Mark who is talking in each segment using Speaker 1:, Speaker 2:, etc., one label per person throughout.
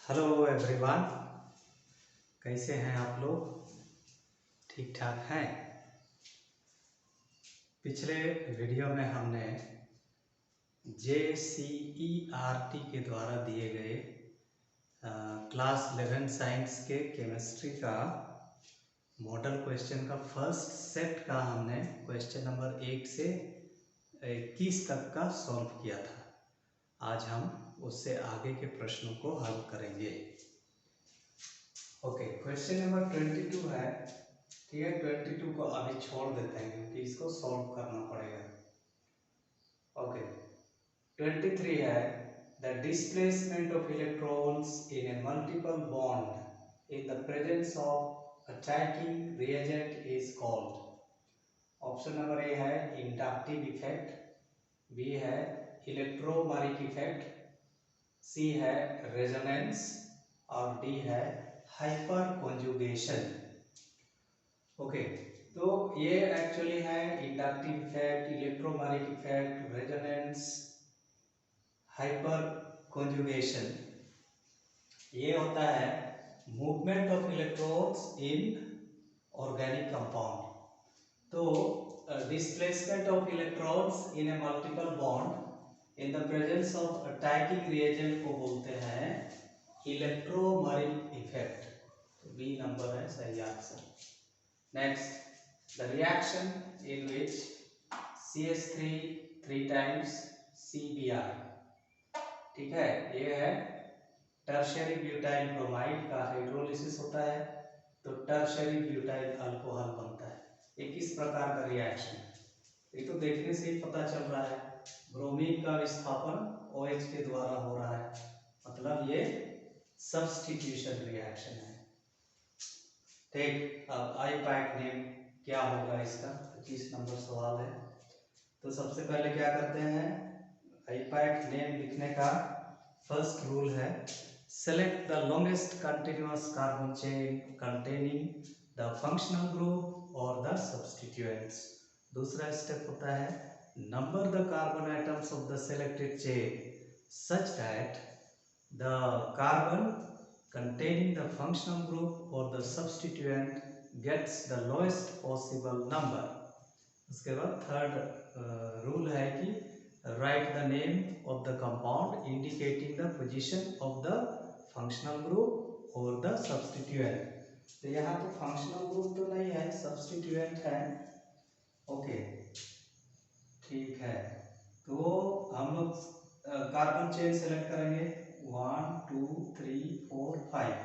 Speaker 1: Hello everyone, कैसे हैं आप लोग? ठीक ठाक हैं। पिछले वीडियो में हमने JCERT के द्वारा दिए गए क्लास 11 साइंस के केमिस्ट्री का मॉडल क्वेश्चन का फर्स्ट सेट का हमने क्वेश्चन नंबर 1 से 21 तक का सॉल्व किया था। आज हम उससे आगे के प्रश्नों को हल करेंगे। ओके, क्वेश्चन नंबर 22 है। ठीक है, 22 को अभी छोड़ देते हैं क्योंकि इसको सॉल्व करना पड़ेगा। ओके, 23 है। The displacement of electrons in a multiple bond in the presence of attacking reagent is called. Option number A है इंडक्टिव इफेक्ट, बी है इलेक्ट्रोमैग्नेटिक इफेक्ट, सी है रेजोनेंस और डी है हाइपर कॉन्जुगेशन। ओके, तो ये एक्चुअली है inductive effect, electromagnetic effect, resonance, hyperconjugation. ये होता है movement of electrons in organic compound. तो displacement of electrons in a multiple bond in the presence of attacking reagent को बोलते हैं इलेक्ट्रोमैग्नेटिक इफेक्ट। तो बी नंबर है सही answer. Next, the reaction in which CH3 3 times CBr, ठीक है, ये है टर्शियरी ब्यूटाइल ब्रोमाइड का हाइड्रोलिसिस होता है, तो टर्शियरी ब्यूटाइल अल्कोहल बनता है। ये किस प्रकार का रिएक्शन है? ये तो देखने से ही पता चल रहा है, ब्रोमीन का विस्थापन OH के द्वारा हो रहा है, मतलब ये सब्स्टिट्यूशन रिएक्शन है। ठीक, अब आईपैक नेम क्या होगा इसका? 25 नंबर सवाल है। तो सबसे पहले क्या करते हैं, आईपैक नेम लिखने का फर्स्ट रूल है select the longest continuous carbon chain containing the functional group और द सब्स्टिट्यूएंट्स। दूसरा स्टेप होता है number the carbon atoms of the selected chain such that the carbon containing the functional group or the substituent gets the lowest possible number। उसके बाद third rule है कि write the name of the compound indicating the position of the functional group or the substituent। तो यहाँ तो functional group तो नहीं है, substituent है। ओके, ठीक है, तो हम लोग कार्बन चेन सेलेक्ट करेंगे 1 2 3 4 5।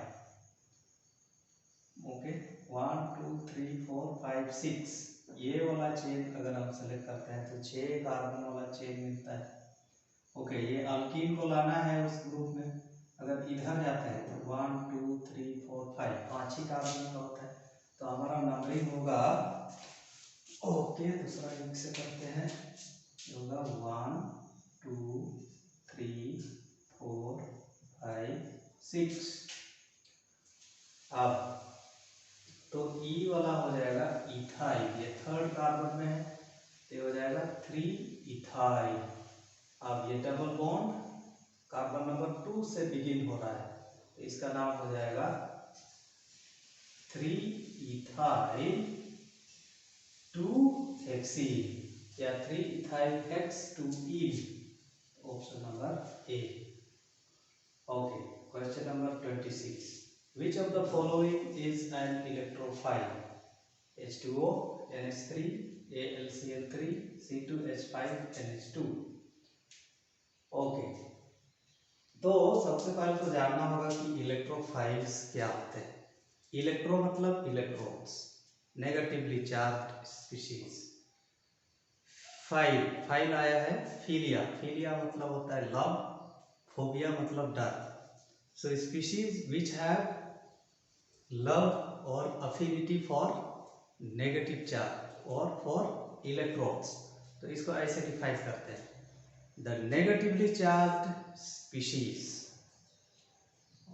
Speaker 1: ओके, 1 2 3 4 5 6 ये वाला चेन अगर हम सेलेक्ट करते हैं तो 6 कार्बन वाला चेन मिलता है। ओके, ये अल्कीन को लाना है उस ग्रुप में, अगर इधर जाते हैं तो 1 2 3 4 5 5 ही कार्बन का होता है, तो हमारा नंबरिंग होगा। ओके, दूसरा लिंक से करते हैं, होगा 1 2 3 4 5 6। अब तो ई वाला हो जाएगा इथाइल, ये थर्ड कार्बन में है तो हो जाएगा 3 इथाइल। अब ये डबल बॉन्ड कार्बन नंबर 2 से बिगिन हो रहा है तो इसका नाम हो जाएगा 3 इथाइल 2 हेक्सीन या 3 ethyl hex 2 in. Option number A. Okay, question number 26। Which of the following is an electrophile? H2O, NH3, AlCl3, C2H5, NH2। Okay, तो सबसे पहले तो जानना होगा कि इलेक्ट्रोफाइल्स क्या होते हैं। इलेक्ट्रो मतलब electrons, negatively charge species. File, file आया है फिलिया, फिलिया मतलब होता है लव, फोबिया मतलब डर। सो स्पीशीज विच हैव लव और अफिनिटी फॉर नेगेटिव चार्ज और फॉर इलेक्ट्रॉन्स, तो इसको ऐसे डिफाइन करते हैं the negatively charge species.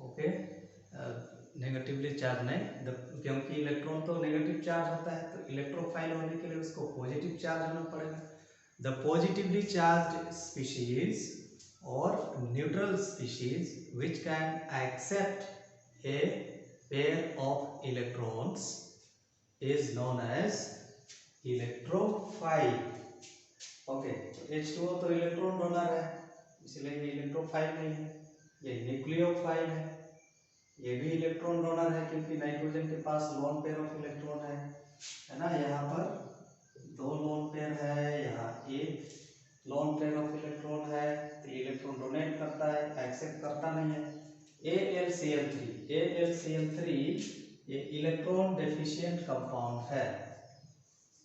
Speaker 1: Okay, negatively charge नहीं, क्योंकि इलेक्ट्रॉन तो नेगेटिव चार्ज होता है तो इलेक्ट्रोफाइल होने के लिए उसको पॉजिटिव चार्ज होना पड़ेगा। The positively charge species or neutral species which can accept a pair of electrons is known as electrophile. Okay, तो H2O तो इलेक्ट्रॉन डोनर है, इसलिए ये इलेक्ट्रोफाइल नहीं है। ये न्यूक्लियोफाइल है, ये भी इलेक्ट्रॉन डोनर है क्योंकि नाइट्रोजन के पास लोन पेयर ऑफ इलेक्ट्रॉन है ना। यहाँ पर 2 लोन पेयर है, यहाँ एक लोन पेयर ऑफ इलेक्ट्रॉन है, तो इलेक्ट्रॉन डोनेट करता है, एक्सेप्ट करता नहीं है। AlCl3 ये इलेक्ट्रॉन डेफिशिएंट कंपाउंड है,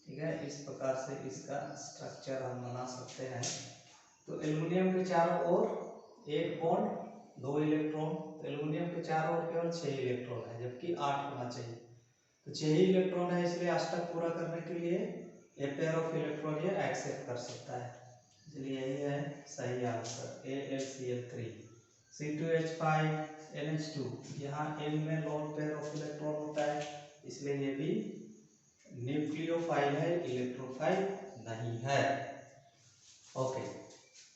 Speaker 1: ठीक है। इस प्रकार से इसका स्ट्रक्चर हम बना सकते हैं। तो एल्युमिनियम के चारों ओर एक बॉन्ड 2 इलेक्ट्रॉन, तो एल्युमिनियम के चारों ओर केवल 6 इलेक्ट्रॉन है, जबकि 8 होना चाहिए। तो 6 ही इलेक्ट्रॉन है, इसलिए अष्टक पूरा करने के लिए ए पेयर ऑफ इलेक्ट्रॉन ये एक्सेप्ट कर सकता है, इसलिए यही है सही आंसर AlCl3। C2H5 NH2, यहाँ N में लोन पेयर ऑफ इलेक्ट्रॉन होता है, इसलिए ये भी न्यूक्लियोफाइल है, इलेक्ट्रोफाइल नहीं है। ओके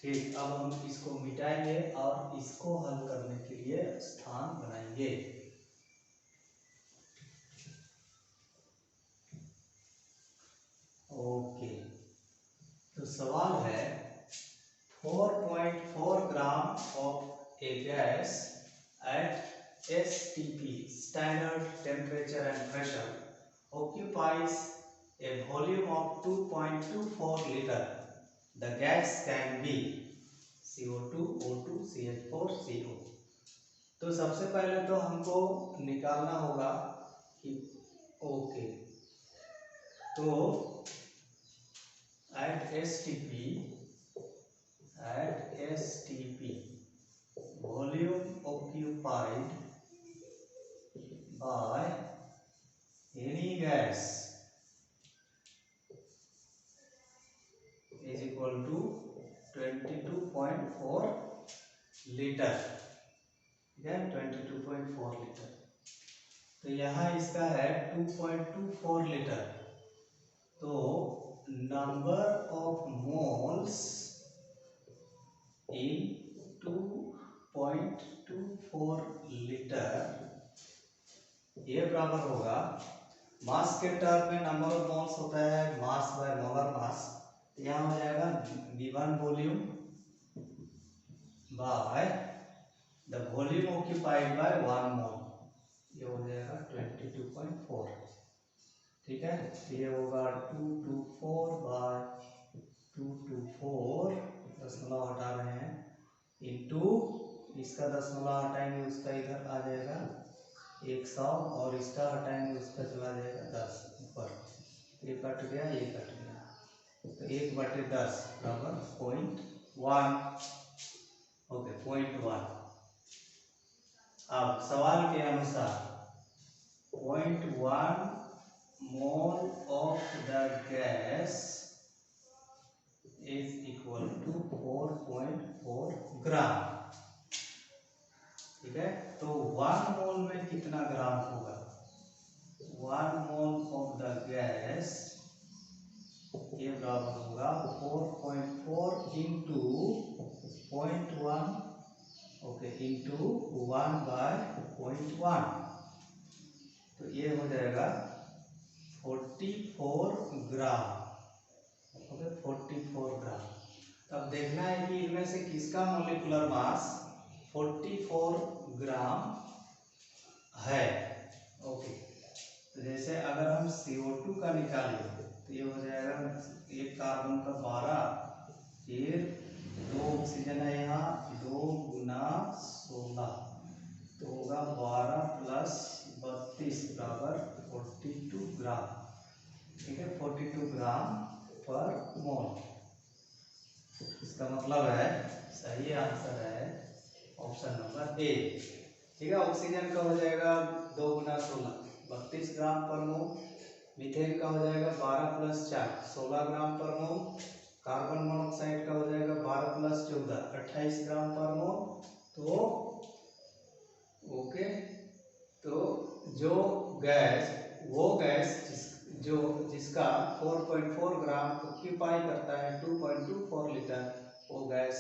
Speaker 1: ठीक, अब हम इसको मिटाएंगे और इसको हल करने के लिए स्थान बनाएंगे। ओके, तो सवाल है 4.4 gram of A gas at STP standard temperature and pressure occupies a volume of 2.24 liter. The gas can be CO2, O2, CH4, CO। तो सबसे पहले तो हमको निकालना होगा कि ओके, तो at STP volume occupied by any gas is equal to 22.4 litre, ठीक है, 22.4 लीटर। तो यहाँ इसका है 2.24 लीटर, तो number of moles in 2.24 litre ये बराबर होगा, मास के टर्म में नंबर ऑफ मोल्स होता है मास बाय मोलर मास, तो यहाँ हो जाएगा V1 volume by the volume occupied by 1 मोल, ये हो जाएगा 22.4, ठीक है। तो ये होगा 224 बाय 224, दशमलव हटा रहे हैं, इंटू इसका दशमलव हटाएंगे उसका इधर आ जाएगा 100 और इसका हटाएंगे उसका चला जाएगा 10 ऊपर, ये कट गया, ये कट गया, तो 1/10 बराबर 0.1। ओके 0.1। अब सवाल के अनुसार 0.1 mole of the gas is equal to 4.4 gram, ठीक है। तो 1 मोल में कितना ग्राम होगा? 1 मोल ऑफ द गैस ये बराबर होगा 4.4 इंटू 0.1, ओके, इंटू 1/0.1, तो ये हो जाएगा 44 ग्राम, ओके 44 ग्राम। तब देखना है कि इनमें से किसका मोलिकुलर मास 44 ग्राम है। ओके, तो जैसे अगर हम CO2 का निकालें तो ये हो जाएगा, एक कार्बन का 12, फिर 2 ऑक्सीजन है यहाँ, 2 गुना 16, तो होगा 12 + 32 बराबर 42 ग्राम, ठीक है, 42 ग्राम पर मोल। इसका मतलब है सही आंसर है ऑप्शन नंबर ए, ठीक है। ऑक्सीजन का हो जाएगा 2 गुना 16 32 ग्राम पर मोल, मीथेन का हो जाएगा 12 + 4 16 ग्राम पर मोल, कार्बन मोनोऑक्साइड का हो जाएगा 12 + 14 28 ग्राम पर मोल। तो ओके, तो जो गैस वो गैस जिसका 4.4 ग्राम ऑक्यूपाई करता है 2.24 लीटर, वो गैस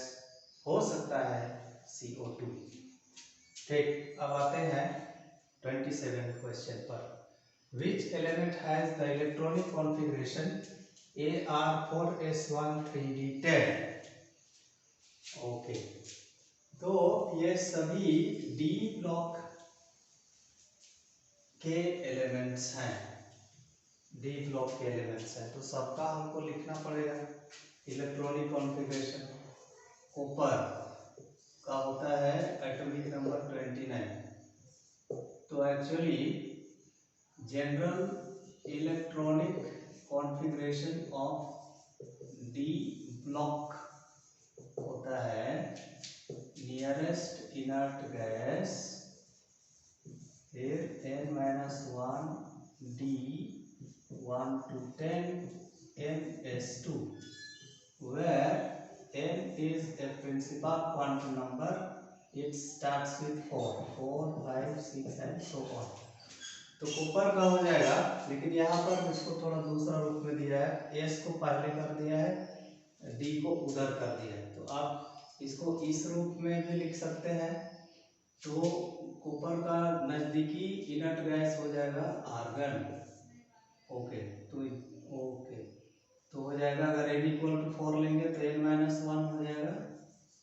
Speaker 1: हो सकता है CO2। ठीक, अब आते हैं 27 क्वेश्चन पर। Which element has the electronic configuration AR4S1 3D10? Okay, तो ये सभी डी ब्लॉक के एलिमेंट्स हैं, डी ब्लॉक के एलिमेंट्स हैं, तो सबका हमको लिखना पड़ेगा इलेक्ट्रॉनिक कॉन्फ़िगरेशन। कॉपर का होता है एटॉमिक नंबर 29। तो actually general electronic configuration of D block होता है नियरेस्ट इनर्ट गैस, फिर N-1 D 1 to 10 Ns2, where N is a principal quantum number. It starts with 4, 5, 6 and so on. तो copper का हो जाएगा, लेकिन यहाँ पर इसको थोड़ा दूसरा रूप में दिया है, S को पहले कर दिया है, D को उधर कर दिया है, तो आप इसको इस रूप में भी लिख सकते हैं। तो कॉपर का नजदीकी इनर्ट गैस हो जाएगा आर्गन। ओके, तो हो जाएगा, अगर n = 4 लेंगे तो N-1 हो जाएगा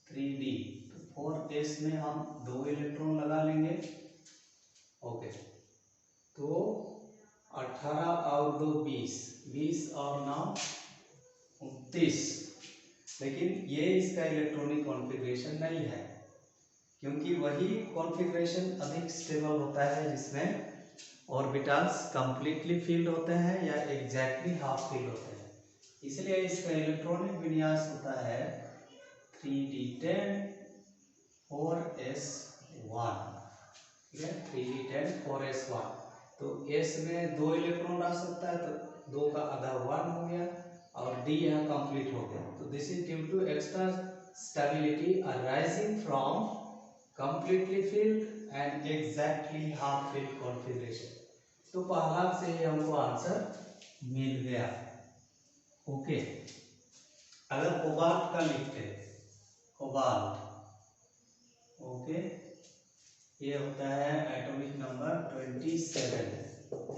Speaker 1: 3D, तो 4s में हम 2 इलेक्ट्रॉन लगा लेंगे। ओके, तो 18 और 2 20 और 9 29। लेकिन ये इसका इलेक्ट्रॉनिक कॉन्फ़िगरेशन नहीं है, क्योंकि वही कॉन्फ़िगरेशन अधिक स्टेबल होता है जिसमें ऑर्बिटल्स कंप्लीटली फील्ड होते हैं या एग्जैक्टली हाफ फील्ड होते हैं। इसलिए इसका इलेक्ट्रॉनिक विन्यास होता है 3D10 4s1। ठीक है, 3D10 4s1। तो S में 2 इलेक्ट्रॉन आ सकता है, तो 2 का आधा 1 हो गया और D यहाँ कंप्लीट हो गया। तो this is due to extra stability arising from completely filled and exactly half filled configuration। तो पहला से ही हमको आंसर मिल गया। ओके, अगर कोबाल्ट का लिखते हैं, कोबाल्ट, ओके, ये होता है एटॉमिक नंबर 27,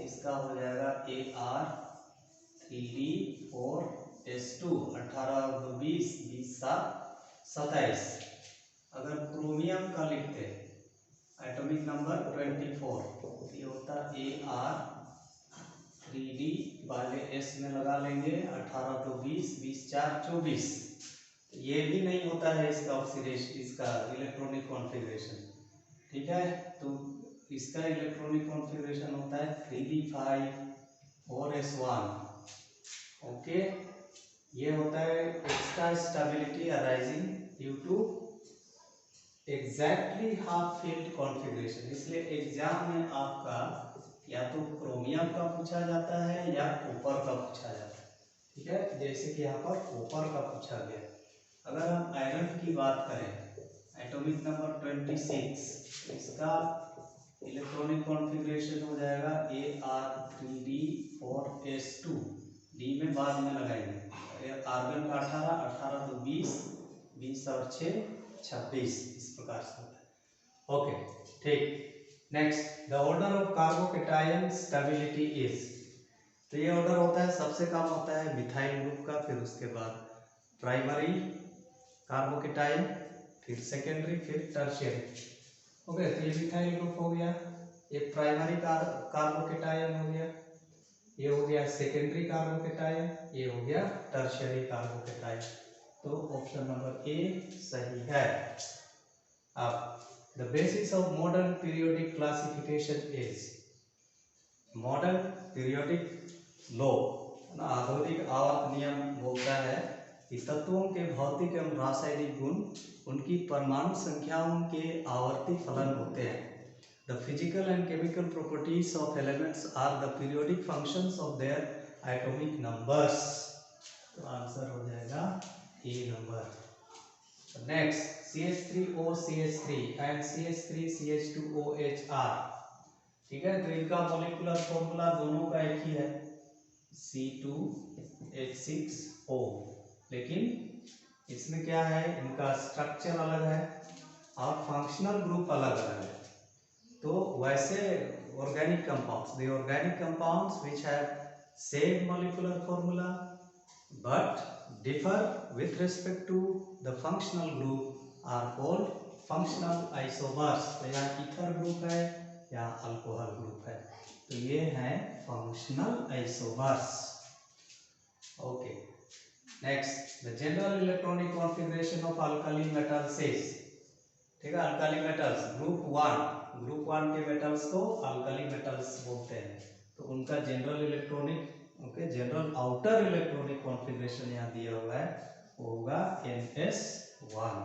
Speaker 1: इसका हो जाएगा AR3D4S2, 18 और 2 20, 20 7 27। अगर क्रोमियम का लिखते हैं एटॉमिक नंबर 24, ये होता AR3D, पहले S में लगा लेंगे, 18 तो 20, 20 4 24। ये भी नहीं होता है इसका ऑक्सीडेशन, इसका इलेक्ट्रॉनिक कॉन्फ़िगरेशन। ठीक है, तो इसका इलेक्ट्रॉनिक कॉन्फ़िगरेशन होता है 3D5 4s1। ओके, ये होता है extra stability arising due to exactly half filled configuration. इसलिए एग्जाम में आपका या तो क्रोमियम का पूछा जाता है या कॉपर का पूछा जाता है। ठीक है, जैसे कि यहाँ पर कॉपर का पूछा गया। अगर हम आयरन की बात करें एटॉमिक नंबर 26, इसका इलेक्ट्रॉनिक कॉन्फ़िगरेशन हो जाएगा AR3D4S2, डी में बाद में लगाएंगे। आर्गन का 18 तो 20, 20 और 6 26, इस प्रकार से होता है। ओके, ठीक। Next, the order of carbocation stability is. तो ये ऑर्डर होता है, सबसे कम होता है मिथाइल ग्रुप का, फिर उसके बाद प्राइमरी कार्बोकेटायन, फिर सेकेंडरी, फिर टर्शियरी। ओके, तो ये मिथाइल ग्रुप हो गया, ये प्राइमरी कार्बोकेटायन हो गया, ये हो गया सेकेंडरी कार्बोकेटायन, ये हो गया टर्शियरी कार्बोकेटायन। तो ऑप्शन नंबर ए सही है। अब the basis of modern periodic classification is. Modern periodic law, आधुनिक आवर्त नियम बोलता है कि तत्वों के भौतिक एवं रासायनिक गुण उनकी परमाणु संख्याओं के आवर्ती फलन होते हैं। The physical and chemical properties of elements are the periodic functions of their atomic numbers. तो आंसर हो जाएगा A number. Next, CH3O CH3 and CH3CH2OH R। ठीक है, तो इनका मॉलिक्यूलर फॉर्मूला दोनों का एक ही है, C2H6O, लेकिन इसमें क्या है, इनका स्ट्रक्चर अलग है और फंक्शनल ग्रुप अलग अलग है। तो वैसे organic compounds, the organic compounds which have same molecular formula but differ with respect to the functional group are called functional isomers। तो यहाँ ईथर ग्रुप है या अल्कोहल ग्रुप है, तो ये है functional isomers। Okay, next the general electronic configuration of alkali metals is, ठीक है, अल्काली मेटल्स ग्रुप वन के मेटल्स को अल्काली मेटल्स बोलते हैं। तो उनका general electronic, okay, general outer electronic configuration यहाँ दिया हुआ है, वो होगा NS1।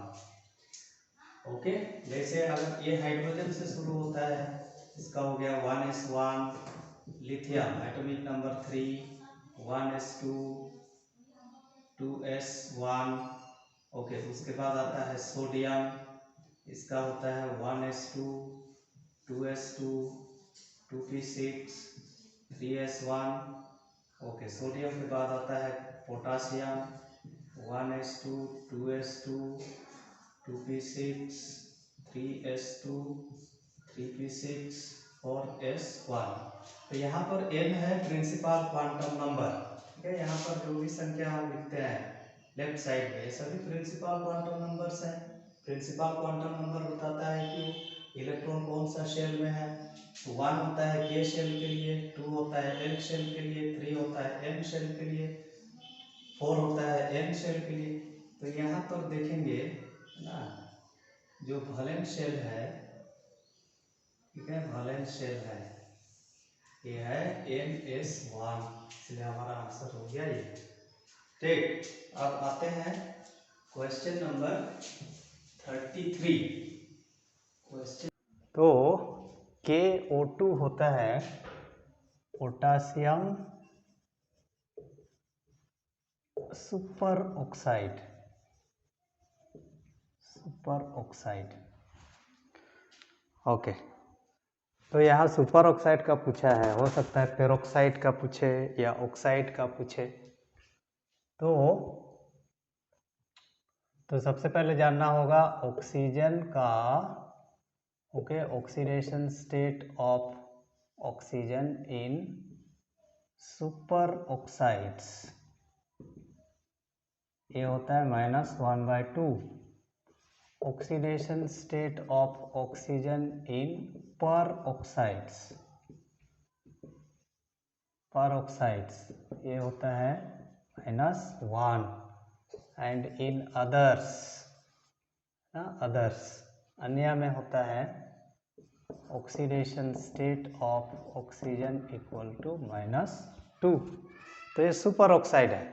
Speaker 1: ओके, जैसे अगर ये हाइड्रोजन से शुरू होता है, इसका हो गया 1s1, lithium atomic number 3, 1s2, 2s1। Okay, उसके बाद आता है सोडियम, इसका होता है 1s2, 2s2, 2p6, 3s1। Okay, sodium के बाद आता है potassium, 1s2, 2s2, 2p6, 3s2, 3p6, 4s1। तो यहाँ पर n है प्रिंसिपल क्वांटम नंबर, ठीक है। यहाँ पर जो भी संख्या हम लिखते हैं लेफ्ट साइड में, ये सभी प्रिंसिपल क्वांटम नंबर्स हैं। प्रिंसिपल क्वांटम नंबर बताता है कि इलेक्ट्रॉन कौन सा शेल में है। 1 होता है k शेल के लिए, 2 होता है l शेल के लिए, 3 होता है m शेल के लिए, 4 होता है n शेल के लिए। तो यहाँ पर देखेंगे ना, जो वैलेंस शेल है, ठीक है, वैलेंस शेल है, ये है NS1, इसलिए हमारा आंसर हो गया ये। ठीक, अब आते हैं क्वेश्चन नंबर 33। क्वेश्चन, तो KO2 होता है पोटासियम सुपर ऑक्साइड, ओके। तो यहाँ सुपर ऑक्साइड का पूछा है, हो सकता है पेरोक्साइड का पूछे या ऑक्साइड का पूछे। तो सबसे पहले जानना होगा ऑक्सीजन का, okay, oxidation state of oxygen in super oxides, ये होता है -1/2। Oxidation state of oxygen in पर ऑक्साइड्स, ये होता है -1। एंड इन अदर्स, अन्य में होता है oxidation state of oxygen equal to -2। तो ये सुपर ऑक्साइड है,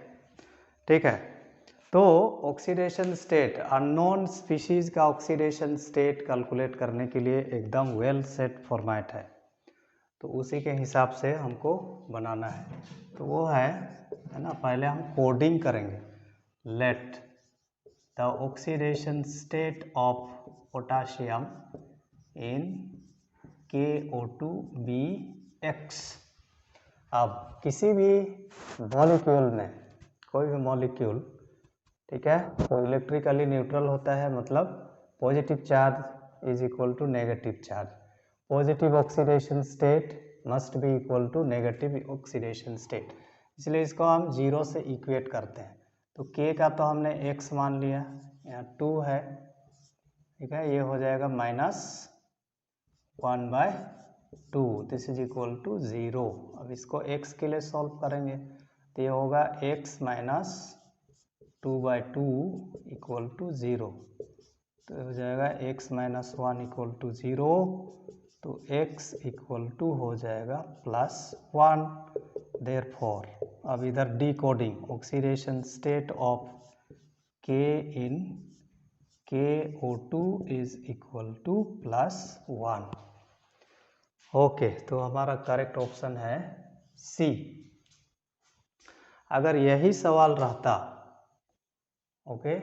Speaker 1: ठीक है। तो ऑक्सीडेशन स्टेट, अननोन स्पीशीज का ऑक्सीडेशन स्टेट कैलकुलेट करने के लिए एकदम वेल सेट फॉर्मेट है, तो उसी के हिसाब से हमको बनाना है। तो वो है ना, पहले हम कोडिंग करेंगे। Let the oxidation state of potassium in KO2 be X। अब किसी भी मॉलिक्यूल में, कोई भी मॉलिक्यूल, ठीक है, तो इलेक्ट्रिकली न्यूट्रल होता है, मतलब positive charge is equal to negative charge. Positive oxidation state must be equal to negative oxidation state, इसलिए इसको हम 0 से इक्वेट करते हैं। तो K का तो हमने X मान लिया, यहाँ 2 है, ठीक है, ये हो जाएगा -1/2, दिस इज इक्वल टू 0। अब इसको x के लिए सॉल्व करेंगे, तो ये होगा x - 2/2 इक्वल टू 0। तो हो जाएगा x - 1 इक्वल टू 0, तो x इक्वल टू हो जाएगा +1। देयरफॉर अब इधर decoding, oxidation state of K in KO2 is equal to +1। Okay, तो हमारा करेक्ट ऑप्शन है C। अगर यही सवाल रहता, ओके,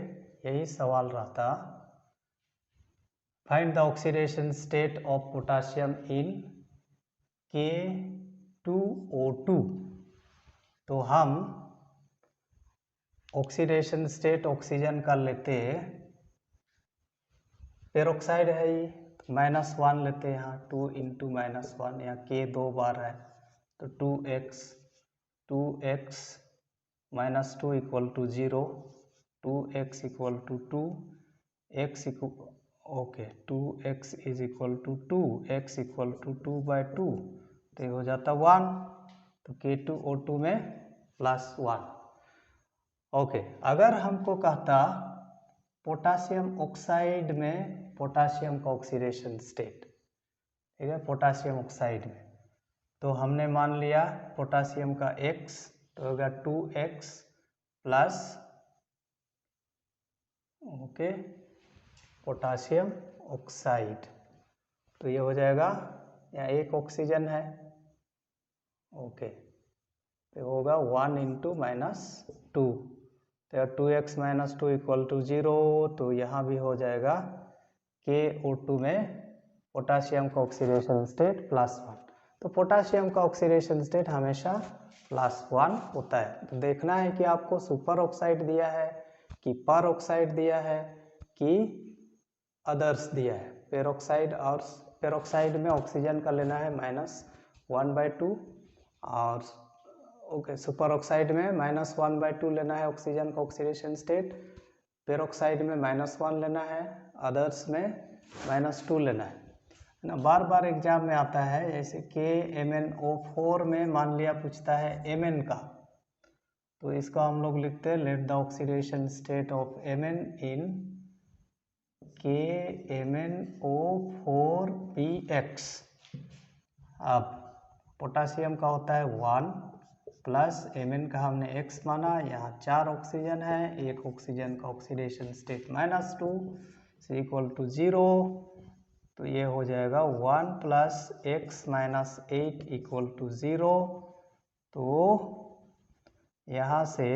Speaker 1: यही सवाल रहता, find the oxidation state of potassium in K2O2, तो हम ऑक्सीडेशन स्टेट ऑक्सीजन का लेते, पेरोक्साइड है ये, -1 लेते हैं यहाँ, 2 × -1, यहाँ के 2 बार है तो 2x -2 = 0, 2x = 2, x okay 2x = 2, x = 2/2, तो ये हो जाता 1, तो K2O2 में +1। ओके, अगर हमको कहता पोटासियम ऑक्साइड में पोटासियम का ऑक्सीडेशन स्टेट, ठीक है, पोटासियम ऑक्साइड में, तो हमने मान लिया पोटासियम का x, तो होगा 2x plus okay potassium oxide, तो ये हो जाएगा, यहाँ एक ऑक्सीजन है, ओके, तो होगा 1 × -2, तो 2x - 2 = 0, तो यहाँ भी हो जाएगा KO2 में पोटासियम का ऑक्सीडेशन स्टेट +1। तो पोटासियम का ऑक्सीडेशन स्टेट हमेशा +1 होता है। तो देखना है कि आपको सुपर ऑक्साइड दिया है कि पर ऑक्साइड दिया है कि अदर्स दिया है। पेरोक्साइड, और पेरोक्साइड में ऑक्सीजन का लेना है -1/2, और ओके सुपर ऑक्साइड में -1/2 लेना है ऑक्सीजन का ऑक्सीडेशन स्टेट, पेरोक्साइड में -1 लेना है, अदर्स में -2 लेना है ना। बार बार एग्जाम में आता है, जैसे KMnO4 में मान लिया पूछता है Mn का, तो इसका हम लोग लिखते हैं let the oxidation state of Mn in KMnO4Px। अब पोटासियम का होता है 1 प्लस Mn का हमने x माना, यहाँ 4 ऑक्सीजन है, एक ऑक्सीजन का ऑक्सीडेशन स्टेट -2 = 0, तो ये हो जाएगा 1 + x - 8 = 0, तो यहाँ से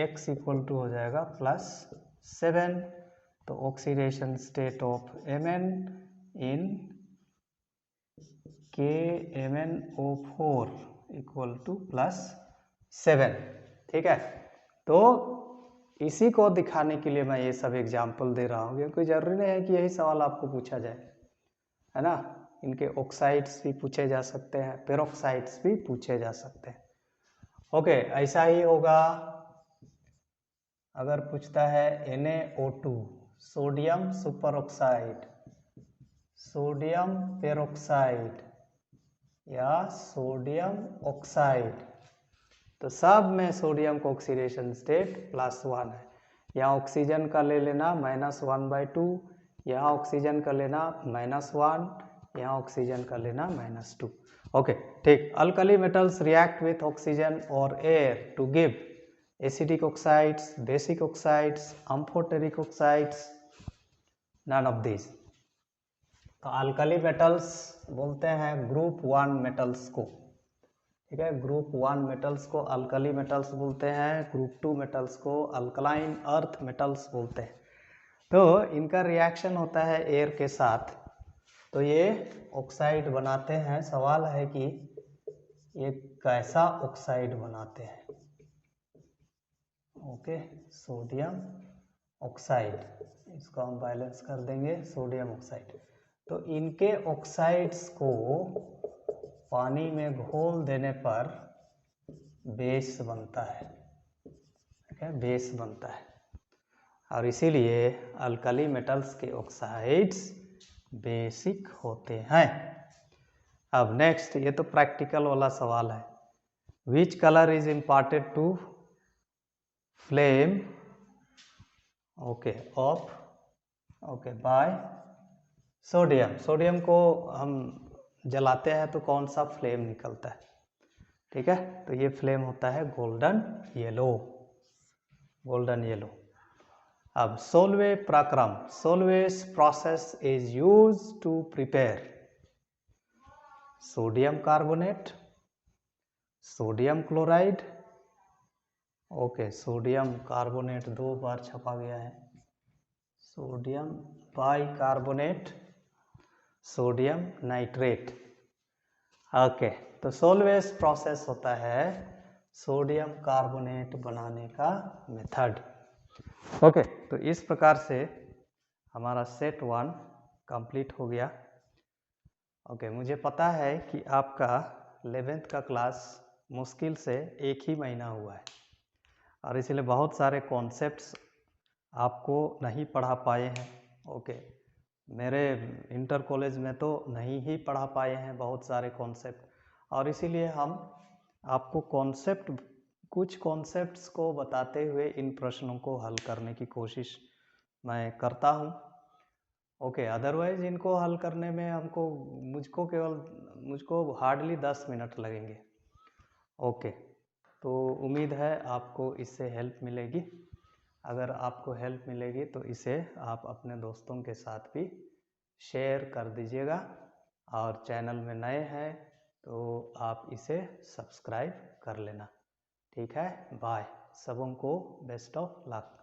Speaker 1: x = हो जाएगा +7, तो oxidation state of Mn in KMnO4 = +7, ठीक है। तो इसी को दिखाने के लिए मैं ये सब एग्जाम्पल दे रहा हूँ, क्योंकि जरूरी नहीं है कि यही सवाल आपको पूछा जाए, है ना। इनके ऑक्साइड्स भी पूछे जा सकते हैं, पेरोक्साइड्स भी पूछे जा सकते हैं। ओके, ऐसा ही होगा अगर पूछता है NaO2, sodium super oxide, sodium peroxide या सोडियम ऑक्साइड, तो सब में सोडियम का ऑक्सीडेशन स्टेट +1 है। यहाँ ऑक्सीजन का ले लेना -1/2, यहाँ ऑक्सीजन का लेना -1, यहाँ ऑक्सीजन का लेना -2। ओके, ठीक। Alkali metals react with oxygen और air to give acidic oxides, basic oxides, amphoteric oxides, none of this. तो अल्कली मेटल्स बोलते हैं ग्रुप 1 मेटल्स को, ठीक है, ग्रुप 1 मेटल्स को अल्कली मेटल्स बोलते हैं, ग्रुप 2 मेटल्स को अल्कलाइन अर्थ मेटल्स बोलते हैं। तो इनका रिएक्शन होता है एयर के साथ, तो ये ऑक्साइड बनाते हैं। सवाल है कि ये कैसा ऑक्साइड बनाते हैं। ओके, सोडियम ऑक्साइड, इसको हम बैलेंस कर देंगे, सोडियम ऑक्साइड। तो इनके ऑक्साइड्स को पानी में घोल देने पर बेस बनता है, ठीक है, बेस बनता है, और इसीलिए अल्कली मेटल्स के ऑक्साइड्स बेसिक होते हैं। अब नेक्स्ट, ये तो प्रैक्टिकल वाला सवाल है। Which colour is imparted to flame okay of okay by sodium. Sodium को हम जलाते हैं तो कौन सा फ्लेम निकलता है, ठीक है, तो ये फ्लेम होता है गोल्डन येलो, गोल्डन येलो। अब सोलवे प्रक्रम, Solvay's process is use to prepare sodium carbonate, sodium chloride, okay sodium carbonate 2 बार छपा गया है, sodium bicarbonate, sodium nitrate. Okay, तो सोलवेज प्रोसेस होता है सोडियम कार्बोनेट बनाने का मेथड। ओके, तो इस प्रकार से हमारा सेट 1 कंप्लीट हो गया। ओके, मुझे पता है कि आपका 11th का क्लास मुश्किल से 1 ही महीना हुआ है और इसलिए बहुत सारे कॉन्सेप्ट्स आपको नहीं पढ़ा पाए हैं। ओके, मेरे इंटर कॉलेज में तो नहीं ही पढ़ा पाए हैं बहुत सारे कॉन्सेप्ट, और इसीलिए हम आपको कुछ कॉन्सेप्ट्स को बताते हुए इन प्रश्नों को हल करने की कोशिश मैं करता हूँ। ओके, अदरवाइज इनको हल करने में मुझको हार्डली 10 मिनट लगेंगे। ओके, तो उम्मीद है आपको इससे हेल्प मिलेगी। अगर आपको हेल्प मिलेगी तो इसे आप अपने दोस्तों के साथ भी शेयर कर दीजिएगा, और चैनल में नए हैं तो आप इसे सब्सक्राइब कर लेना। ठीक है, बाय, सबों को बेस्ट ऑफ लक।